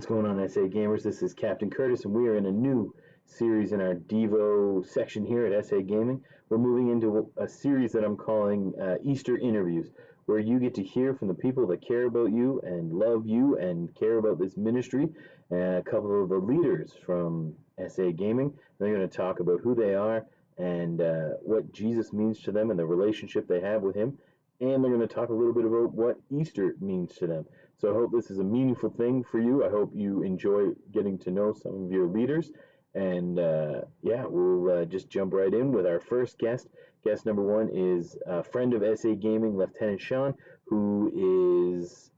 What's going on, SA Gamers? This is Captain Curtis, and we are in a new series in our Devo section here at SA Gaming. We're moving into a series that I'm calling Easter Interviews, where you get to hear from the people that care about you and care about this ministry, and a couple of the leaders from SA Gaming. They're going to talk about who they are and what Jesus means to them and the relationship they have with him. And they're going to talk a little bit about what Easter means to them. So I hope this is a meaningful thing for you. I hope you enjoy getting to know some of your leaders. And we'll just jump right in with our first guest. Guest number one is a friend of SA Gaming, Lieutenant Sean, who is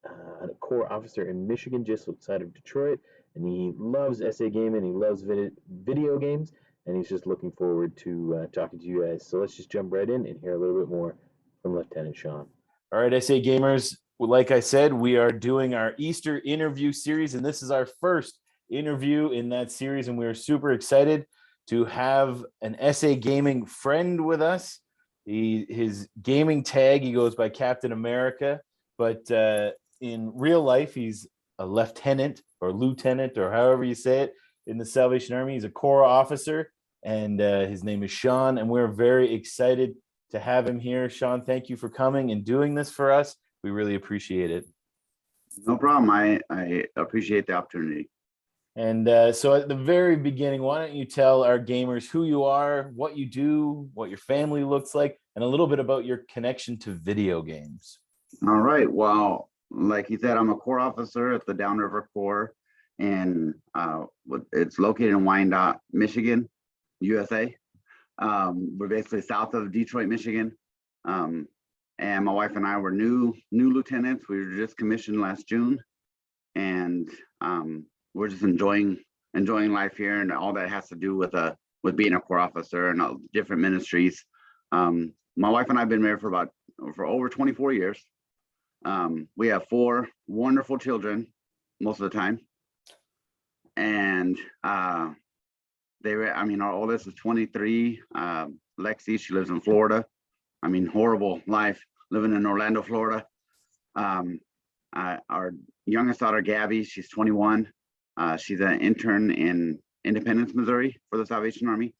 a Corps officer in Michigan, just outside of Detroit. And he loves SA Gaming, he loves video games, and he's just looking forward to talking to you guys. So let's just jump right in and hear a little bit more from Lieutenant Sean. All right, SA Gamers, like I said, we are doing our Easter interview series, and this is our first interview in that series, and we are super excited to have an SA Gaming friend with us. His gaming tag, he goes by Captain America, but in real life, he's a lieutenant or however you say it in the Salvation Army. He's a Corps officer, and his name is Sean, and we're very excited to have him here. Sean, thank you for coming and doing this for us. We really appreciate it. No problem. I appreciate the opportunity. And so at the very beginning, why don't you tell our gamers who you are, what you do, what your family looks like, and a little bit about your connection to video games. All right. Well, like you said, I'm a Corps officer at the Downriver Corps, and it's located in Wyandotte, Michigan, USA. We're basically south of Detroit, Michigan. And my wife and I were new lieutenants. We were just commissioned last June, and we're just enjoying life here and all that has to do with being a Corps officer and all different ministries. My wife and I have been married for over 24 years. We have 4 wonderful children most of the time, and our oldest is 23. Lexi, she lives in Florida. Horrible life living in Orlando, Florida. Our youngest daughter, Gabby, she's 21. She's an intern in Independence, Missouri for the Salvation Army.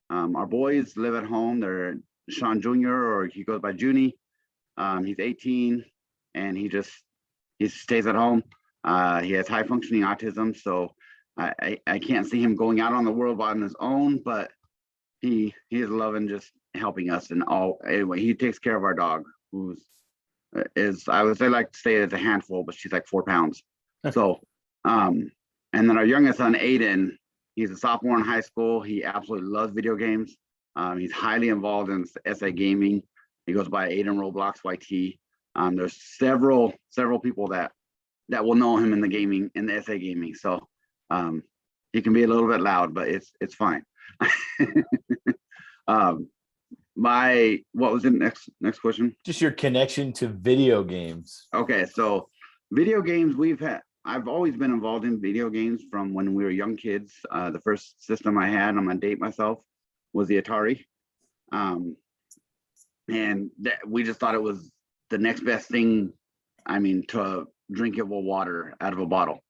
Our boys live at home. They're Sean Jr., or he goes by Junie. He's 18, and he stays at home. He has high functioning autism, so I can't see him going out on the world on his own, but he is loving just helping us and all. Anyway, he takes care of our dog, I would say like to say it's a handful, but she's like 4 pounds. So, and then our youngest son, Aiden, he's a sophomore in high school. He absolutely loves video games. He's highly involved in SA Gaming. He goes by Aiden Roblox YT. There's several people that will know him in the SA Gaming. So, he can be a little bit loud, but it's fine. What was the next question? Just your connection to video games. Okay, so video games, I've always been involved in video games from when we were young kids. The first system I had, I'm gonna date myself, was the Atari. And we just thought it was the next best thing, to drinkable water out of a bottle.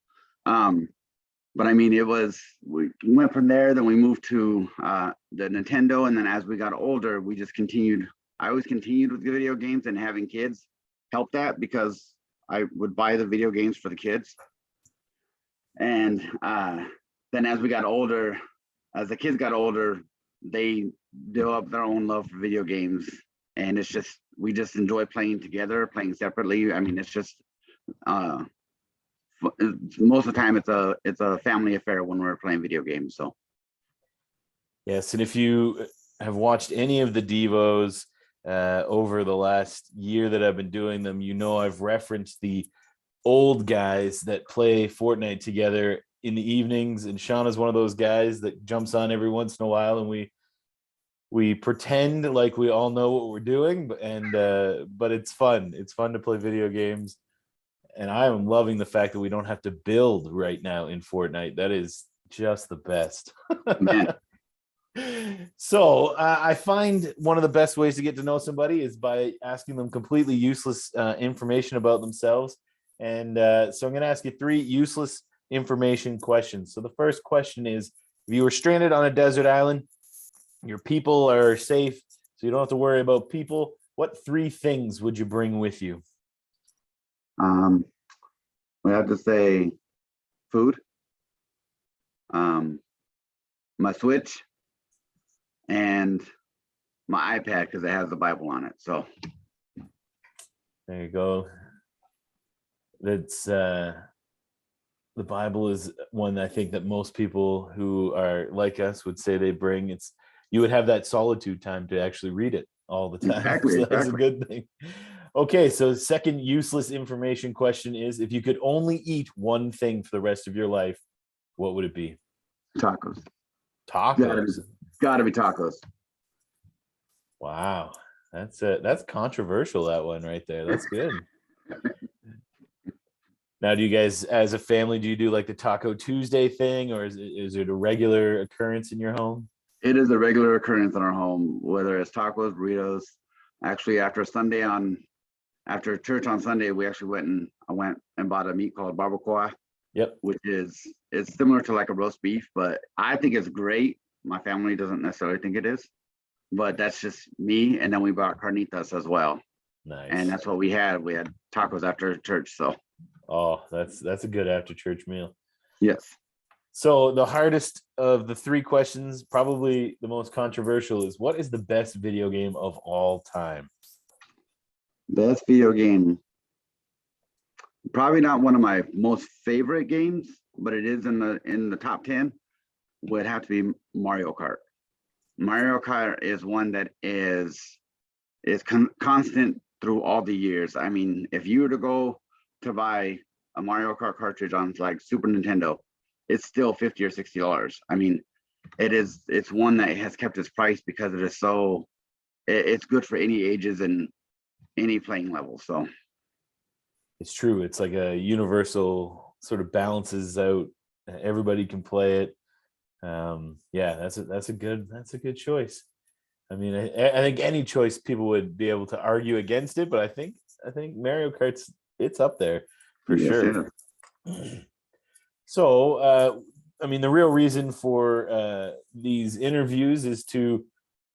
But we went from there, then we moved to the Nintendo, and then as we got older, we just continued. I always continued with the video games, and having kids helped that because I would buy the video games for the kids. And then as the kids got older, they developed their own love for video games, and we just enjoy playing together, playing separately. It's just most of the time it's a family affair when we're playing video games. So yes, and if you have watched any of the Devos over the last year that I've been doing them, I've referenced the old guys that play Fortnite together in the evenings, and Sean is one of those guys that jumps on every once in a while, and we pretend like we all know what we're doing, but it's fun. It's fun to play video games. And I am loving the fact that we don't have to build right now in Fortnite. That is just the best. So I find one of the best ways to get to know somebody is by asking them completely useless information about themselves. And so I'm going to ask you 3 useless information questions. So the first question is, if you were stranded on a desert island, your people are safe, so you don't have to worry about people, what 3 things would you bring with you? We have to say food, my Switch, and my iPad because it has the Bible on it. So There you go. That's the Bible is one I think that most people who are like us would say they bring. It's you would have that solitude time to actually read it all the time. Exactly, So that's a exactly. good thing. Okay, so second useless information question is, if you could only eat one thing for the rest of your life, what would it be? Tacos. Tacos. Gotta be tacos. Wow. That's controversial, that one right there. That's good. Now, do you guys, as a family, do you do like the Taco Tuesday thing, or is it a regular occurrence in your home? It is a regular occurrence in our home, whether it's tacos, burritos. Actually, after church on Sunday, I went and bought a meat called barbacoa, Yep. which it's similar to like a roast beef, but I think it's great. My family doesn't necessarily think it is, but that's just me. And then we bought carnitas as well, Nice. and that's what we had. We had tacos after church, so Oh, that's a good after church meal. yes. So the hardest of the 3 questions, probably the most controversial, is what is the best video game of all time? Best video game. Probably not one of my most favorite games, but it is in the top 10. Would have to be Mario Kart. Mario Kart is one that is constant through all the years. I mean, if you were to go to buy a Mario Kart cartridge on like Super Nintendo, it's still $50 or $60. I mean, it's one that has kept its price because it is so it's good for any ages and any playing level. So It's true. It's like a universal, sort of balances out. Everybody can play it. Yeah, that's a good choice. I mean, I think any choice people would be able to argue against it, but I think Mario Kart's it's up there for yes, sure. yeah. So, I mean, the real reason for these interviews is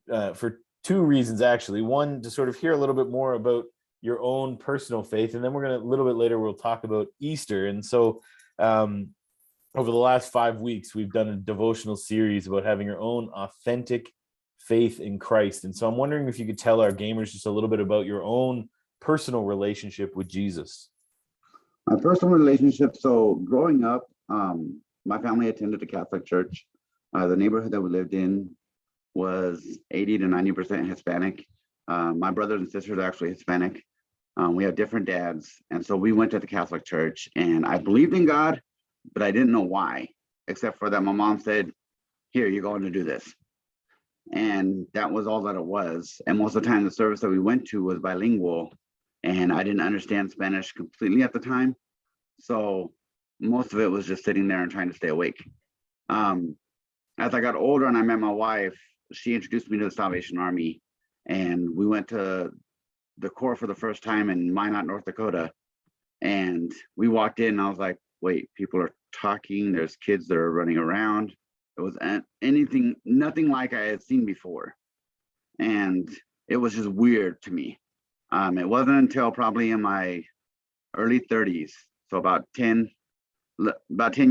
for 2 reasons actually. One, to sort of hear a little bit more about your own personal faith, and then we're gonna a little bit later we'll talk about Easter. And so, over the last 5 weeks, we've done a devotional series about having your own authentic faith in Christ. And so I'm wondering if you could tell our gamers just a little bit about your own personal relationship with Jesus. My personal relationship. So growing up, my family attended a Catholic church. The neighborhood that we lived in was 80 to 90% Hispanic. My brothers and sisters are actually Hispanic. We have different dads. And so we went to the Catholic church, and I believed in God, but I didn't know why, except for that my mom said, here, you're going to do this. And that was all that it was. And most of the time, the service that we went to was bilingual, and I didn't understand Spanish completely at the time. So most of it was just sitting there and trying to stay awake. As I got older and I met my wife, she introduced me to the Salvation Army, and we went to the Corps for the first time in Minot, North Dakota. And we walked in and I was like, wait, people are talking. There's kids that are running around. It was nothing like I had seen before. And it was just weird to me. It wasn't until probably in my early 30s, so about 10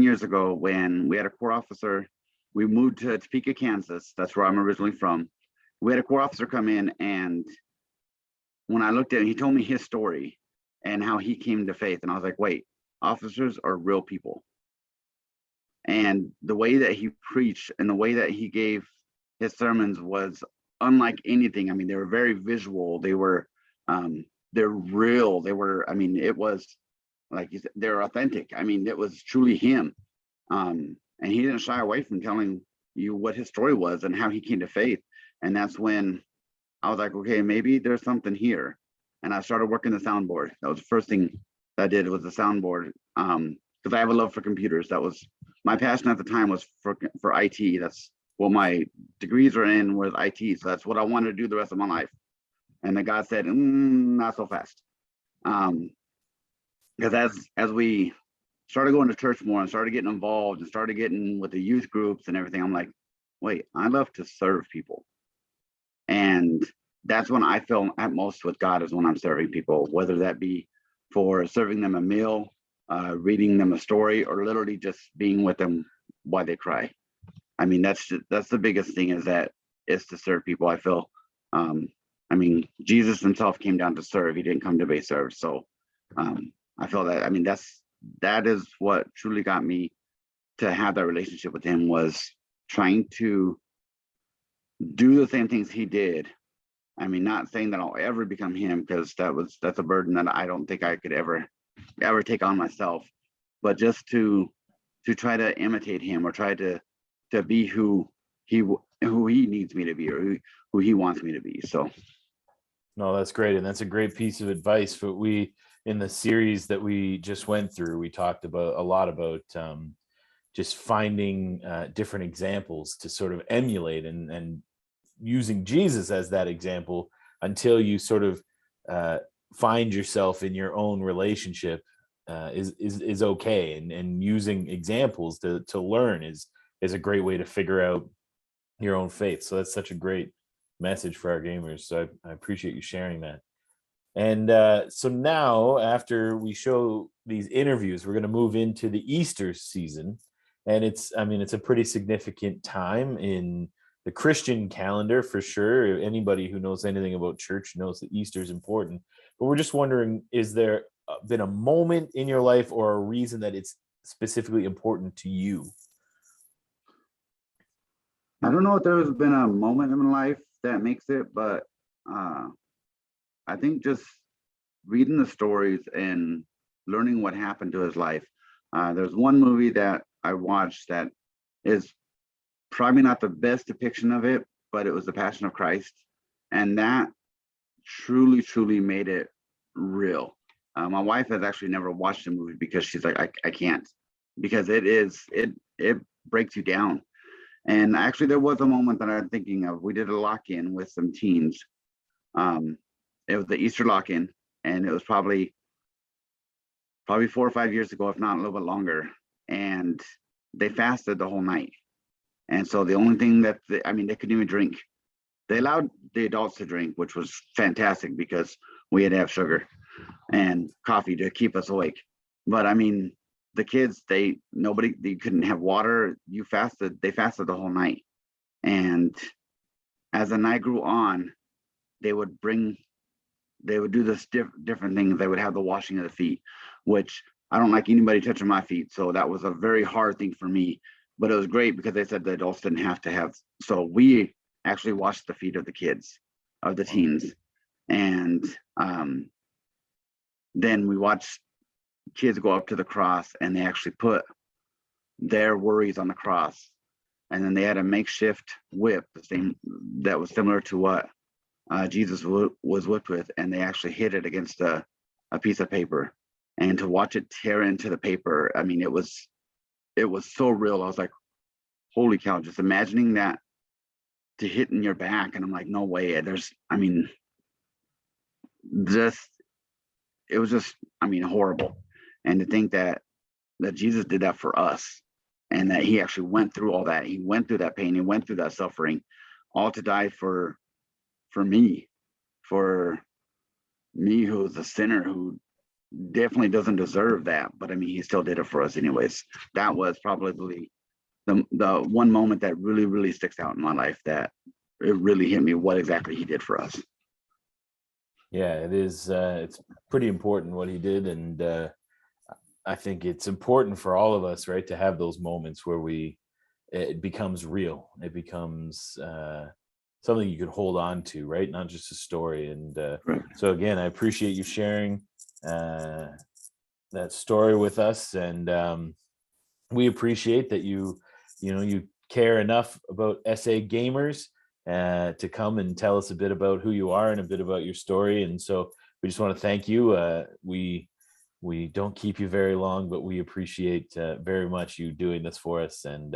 years ago, when we had a Corps officer. We moved to Topeka, Kansas. That's where I'm originally from. We had a Corps officer come in, and when I looked at him, he told me his story and how he came to faith. And I was like, wait, officers are real people. And the way that he preached and the way that he gave his sermons was unlike anything. I mean, they were very visual. They're real. I mean, it was like you said, they're authentic. I mean, it was truly him. And he didn't shy away from telling you what his story was and how he came to faith. And that's when I was like, okay, maybe there's something here. And I started working the soundboard. That was the first thing that I did, was the soundboard. Because I have a love for computers. That was my passion at the time, was for IT. That's what my degrees are in, was IT. So that's what I wanted to do the rest of my life. And then God said, not so fast. because as we started going to church more and started getting involved and started getting with the youth groups and everything, I'm like, wait, I love to serve people. And that's when I feel at most with God, is when I'm serving people, whether that be for serving them a meal, reading them a story, or literally just being with them while they cry. I mean, that's the biggest thing, is to serve people. I feel, I mean, Jesus himself came down to serve. He didn't come to be served. So I feel that, I mean, that is what truly got me to have that relationship with him, was trying to do the same things he did. I mean, not saying that I'll ever become him, because that's a burden that I don't think I could ever take on myself, but just to try to imitate him, or try to be who he needs me to be, or who he wants me to be. So No, that's great. And that's a great piece of advice. For we, in the series that we just went through, we talked about a lot about just finding different examples to sort of emulate, and using Jesus as that example until you sort of find yourself in your own relationship is okay. And using examples to learn is a great way to figure out your own faith. So that's such a great message for our gamers. So I appreciate you sharing that. And so now, after we show these interviews, we're going to move into the Easter season. And it's a pretty significant time in the Christian calendar, for sure. Anybody who knows anything about church knows that Easter is important. But we're just wondering, is there been a moment in your life or a reason that it's specifically important to you? I don't know if there's been a moment in my life that makes it, but I think just reading the stories and learning what happened to his life. There's one movie that I watched that is probably not the best depiction of it, but it was The Passion of Christ. And that truly, truly made it real. My wife has actually never watched the movie, because she's like, I can't, because it breaks you down. And actually, there was a moment that I'm thinking of. We did a lock-in with some teens. It was the Easter lock-in, and it was probably 4 or 5 years ago, if not a little bit longer. And they fasted the whole night. And so the only thing that they couldn't even drink. They allowed the adults to drink, which was fantastic, because we had to have sugar and coffee to keep us awake. But I mean, the kids, they couldn't have water. They fasted the whole night. And as the night grew on, they would do this different things. They would have the washing of the feet, which I don't like anybody touching my feet. So that was a very hard thing for me, but it was great because they said the adults didn't have to have. So we actually washed the feet of the kids, of the teens. And then we watched kids go up to the cross, and they actually put their worries on the cross. And then they had a makeshift whip, the same that was similar to what Jesus was whipped with, and they actually hit it against a piece of paper. And to watch it tear into the paper, I mean, it was so real. I was like, holy cow, just imagining that to hit in your back. And I'm like, no way. It was just horrible. And to think that Jesus did that for us, and that he actually went through all that. He went through that pain. He went through that suffering, all to die for me, who's a sinner, who definitely doesn't deserve that. But I mean, he still did it for us anyways. That was probably the one moment that really, really sticks out in my life, that it really hit me what exactly he did for us. Yeah, it is. It's pretty important what he did. And I think it's important for all of us, right, to have those moments where it becomes real. It becomes something you could hold on to, right? Not just a story. And Right. So again, I appreciate you sharing that story with us. And we appreciate that you care enough about SA Gamers to come and tell us a bit about who you are and a bit about your story. And so we just want to thank you. We don't keep you very long, but we appreciate very much you doing this for us. And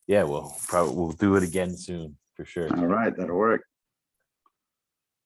we'll do it again soon, for sure. All right, that'll work.